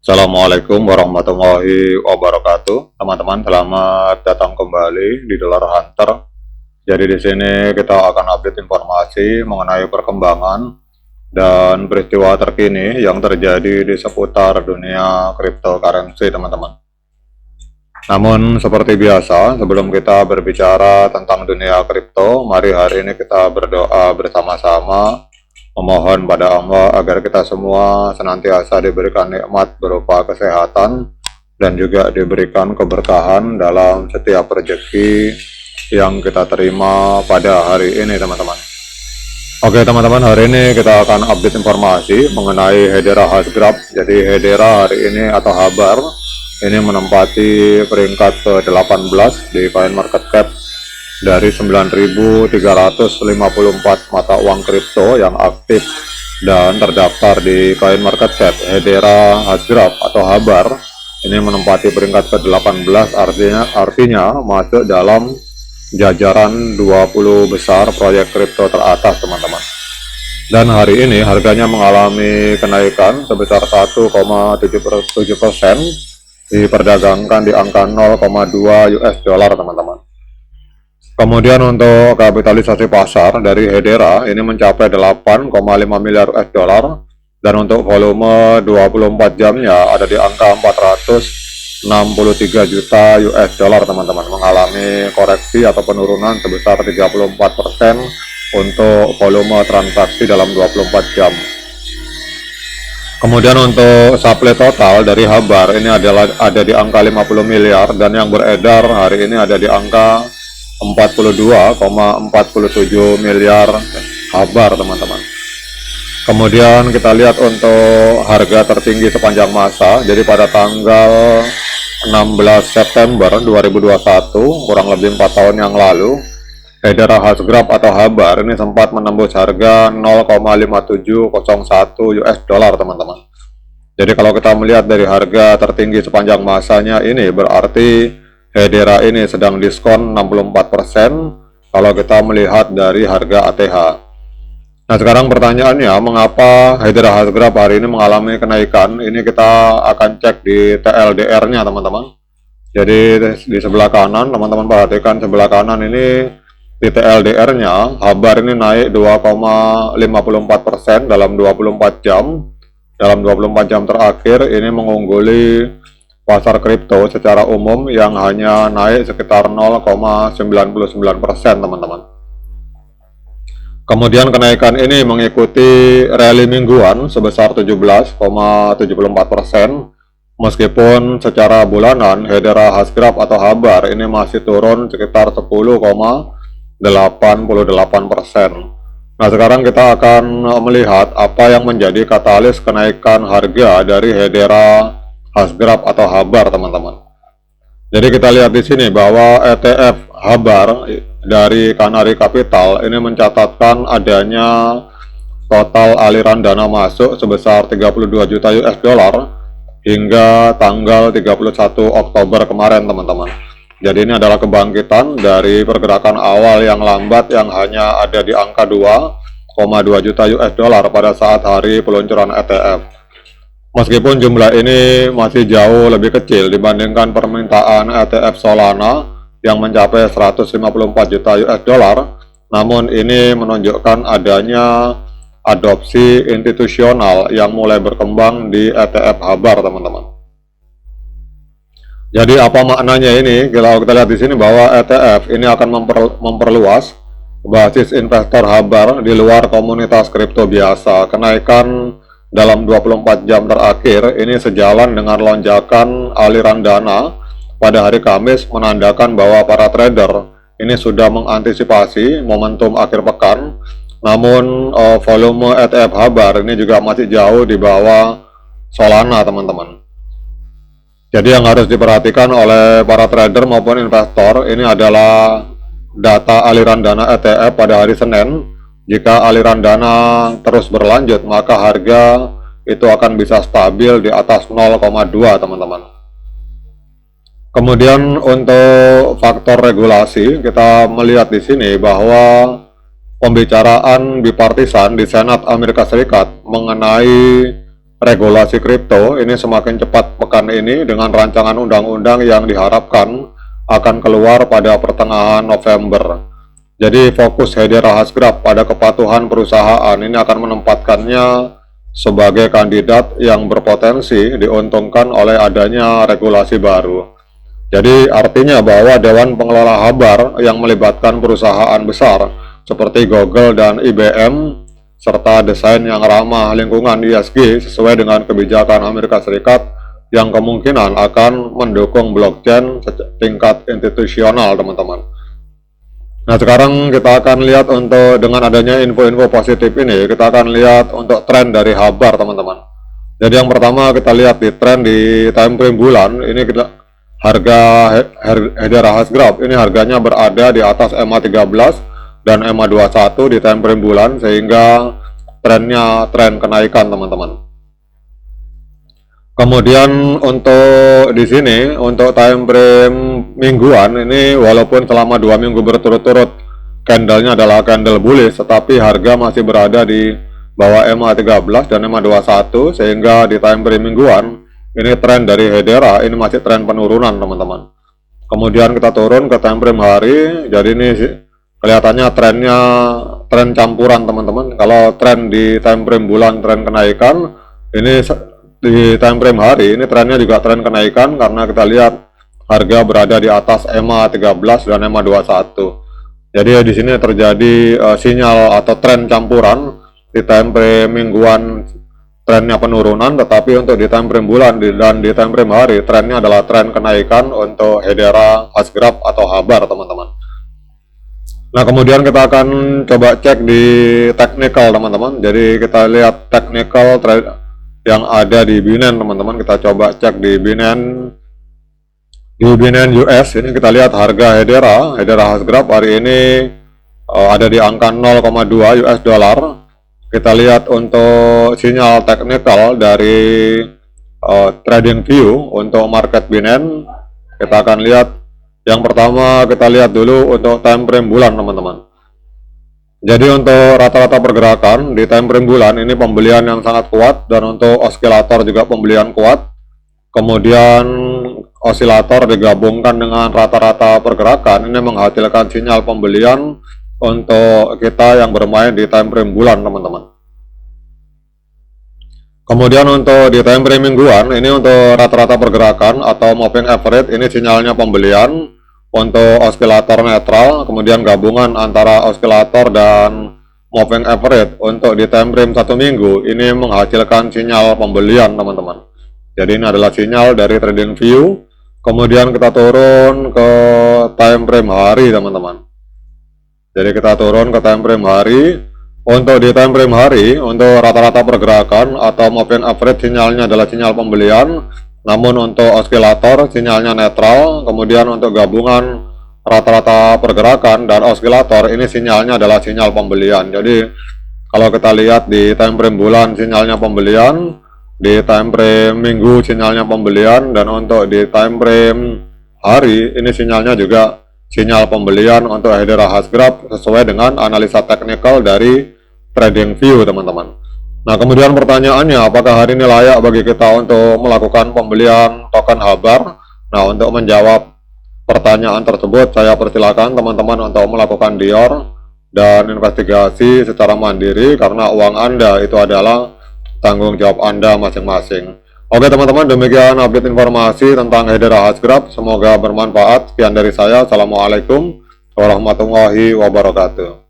Assalamualaikum warahmatullahi wabarakatuh. Teman-teman, selamat datang kembali di Dollar Hunter. Jadi di sini kita akan update informasi mengenai perkembangan dan peristiwa terkini yang terjadi di seputar dunia cryptocurrency, teman-teman. Namun seperti biasa, sebelum kita berbicara tentang dunia kripto, mari hari ini kita berdoa bersama-sama memohon pada Allah agar kita semua senantiasa diberikan nikmat berupa kesehatan dan juga diberikan keberkahan dalam setiap rezeki yang kita terima pada hari ini, teman-teman. Oke teman-teman, hari ini kita akan update informasi mengenai Hedera Hashgraph. Jadi Hedera hari ini atau Habar ini menempati peringkat ke-18 di CoinMarketCap dari 9.354 mata uang kripto yang aktif dan terdaftar di CoinMarketCap. Hedera Hashgraph atau Habar ini menempati peringkat ke-18, artinya masuk dalam jajaran 20 besar proyek kripto teratas, teman-teman. Dan hari ini harganya mengalami kenaikan sebesar 1,77%, diperdagangkan di angka 0,2 US dollar, teman-teman. Kemudian untuk kapitalisasi pasar dari Hedera ini mencapai 8,5 miliar US dollar, dan untuk volume 24 jamnya ada di angka 463 juta US dollar, teman-teman, mengalami koreksi atau penurunan sebesar 34% untuk volume transaksi dalam 24 jam. Kemudian untuk supply total dari Habar ini ada di angka 50 miliar, dan yang beredar hari ini ada di angka 42,47 miliar Habar, teman-teman. Kemudian kita lihat untuk harga tertinggi sepanjang masa. Jadi pada tanggal 16 September 2021, kurang lebih 4 tahun yang lalu, Hedera Hashgraph atau Habar ini sempat menembus harga 0,5701 US dollar, teman-teman. Jadi kalau kita melihat dari harga tertinggi sepanjang masanya ini, berarti Hedera ini sedang diskon 64% kalau kita melihat dari harga ATH. Nah sekarang pertanyaannya, mengapa Hedera Hashgraph hari ini mengalami kenaikan? Ini kita akan cek di TLDR-nya, teman-teman. Jadi di sebelah kanan, teman-teman perhatikan sebelah kanan ini. Di TLDR-nya, Habar ini naik 2,54% dalam 24 jam. Dalam 24 jam terakhir, ini mengungguli pasar kripto secara umum yang hanya naik sekitar 0,99%, teman-teman. Kemudian kenaikan ini mengikuti rally mingguan sebesar 17,74%, meskipun secara bulanan Hedera Hashgraph atau Habar ini masih turun sekitar 10,88%. Nah sekarang kita akan melihat apa yang menjadi katalis kenaikan harga dari Hedera Hashgraph atau Habar, teman-teman. Jadi kita lihat di sini bahwa ETF Habar dari Canary Capital ini mencatatkan adanya total aliran dana masuk sebesar 32 juta US dollar hingga tanggal 31 Oktober kemarin, teman-teman. Jadi ini adalah kebangkitan dari pergerakan awal yang lambat yang hanya ada di angka 2,2 juta US dollar pada saat hari peluncuran ETF. Meskipun jumlah ini masih jauh lebih kecil dibandingkan permintaan ETF Solana yang mencapai 154 juta US dollar, namun ini menunjukkan adanya adopsi institusional yang mulai berkembang di ETF Habar, teman-teman. Jadi apa maknanya ini? Kalau kita lihat di sini bahwa ETF ini akan memperluas basis investor Habar di luar komunitas kripto biasa. Kenaikan dalam 24 jam terakhir ini sejalan dengan lonjakan aliran dana pada hari Kamis, menandakan bahwa para trader ini sudah mengantisipasi momentum akhir pekan. Namun volume ETF Habar ini juga masih jauh di bawah Solana, teman-teman. Jadi yang harus diperhatikan oleh para trader maupun investor ini adalah data aliran dana ETF pada hari Senin. Jika aliran dana terus berlanjut, maka harga itu akan bisa stabil di atas 0,2, teman-teman. Kemudian untuk faktor regulasi, kita melihat di sini bahwa pembicaraan bipartisan di Senat Amerika Serikat mengenai regulasi kripto ini semakin cepat pekan ini dengan rancangan undang-undang yang diharapkan akan keluar pada pertengahan November. Jadi fokus Hedera Hasgraf pada kepatuhan perusahaan ini akan menempatkannya sebagai kandidat yang berpotensi diuntungkan oleh adanya regulasi baru. Jadi artinya bahwa Dewan Pengelola Habar yang melibatkan perusahaan besar seperti Google dan IBM serta desain yang ramah lingkungan ESG sesuai dengan kebijakan Amerika Serikat yang kemungkinan akan mendukung blockchain tingkat institusional, teman-teman. Nah, sekarang kita akan lihat untuk dengan adanya info-info positif ini, kita akan lihat untuk tren dari Habar, teman-teman. Jadi yang pertama kita lihat di tren di time frame bulan, ini kita harga Hedera Hasgraf ini harganya berada di atas EMA 13 dan EMA 21 di time frame bulan, sehingga trennya tren kenaikan, teman-teman. Kemudian untuk di sini untuk time frame mingguan ini, walaupun selama 2 minggu berturut-turut candlenya adalah candle bullish, tetapi harga masih berada di bawah EMA 13 dan EMA 21, sehingga di time frame mingguan ini tren dari Hedera ini masih tren penurunan, teman-teman. Kemudian kita turun ke time frame hari, jadi ini kelihatannya trennya tren campuran, teman-teman. Kalau tren di time frame bulan tren kenaikan, ini di time frame hari ini trennya juga tren kenaikan karena kita lihat harga berada di atas EMA 13 dan EMA 21. Jadi di sini terjadi sinyal atau tren campuran. Di time frame mingguan trennya penurunan, tetapi untuk di time frame bulan dan di time frame hari trennya adalah tren kenaikan untuk Hedera Hasgraf atau Habar, teman-teman. Nah, kemudian kita akan coba cek di technical, teman-teman. Jadi kita lihat technical trade yang ada di Binance, teman-teman. Kita coba cek di Binance US. Ini kita lihat harga Hedera Hasgraf hari ini ada di angka 0,2 US dollar. Kita lihat untuk sinyal technical dari TradingView untuk market Binance. Kita akan lihat yang pertama, kita lihat dulu untuk time frame bulan, teman-teman. Jadi untuk rata-rata pergerakan di time frame bulan ini pembelian yang sangat kuat, dan untuk osilator juga pembelian kuat. Kemudian osilator digabungkan dengan rata-rata pergerakan ini menghasilkan sinyal pembelian untuk kita yang bermain di time frame bulan, teman-teman. Kemudian untuk di time frame mingguan ini untuk rata-rata pergerakan atau moving average ini sinyalnya pembelian untuk osilator netral, kemudian gabungan antara osilator dan moving average untuk di time frame 1 minggu ini menghasilkan sinyal pembelian, teman-teman. Jadi ini adalah sinyal dari TradingView. Kemudian kita turun ke time frame hari, teman-teman. Jadi kita turun ke time frame hari. Untuk di time frame hari, untuk rata-rata pergerakan atau moving average sinyalnya adalah sinyal pembelian. Namun untuk osilator sinyalnya netral. Kemudian untuk gabungan rata-rata pergerakan dan osilator ini sinyalnya adalah sinyal pembelian. Jadi kalau kita lihat di time frame bulan sinyalnya pembelian, di time frame minggu sinyalnya pembelian, dan untuk di time frame hari ini sinyalnya juga sinyal pembelian untuk Hedera Hasgraf sesuai dengan analisa teknikal dari TradingView, teman-teman. Nah, kemudian pertanyaannya, apakah hari ini layak bagi kita untuk melakukan pembelian token Habar? Nah, untuk menjawab pertanyaan tersebut, saya persilakan teman-teman untuk melakukan dior dan investigasi secara mandiri, karena uang Anda itu adalah tanggung jawab Anda masing-masing. Oke, teman-teman, demikian update informasi tentang Hedera Hasgraf. Semoga bermanfaat. Sekian dari saya. Assalamualaikum warahmatullahi wabarakatuh.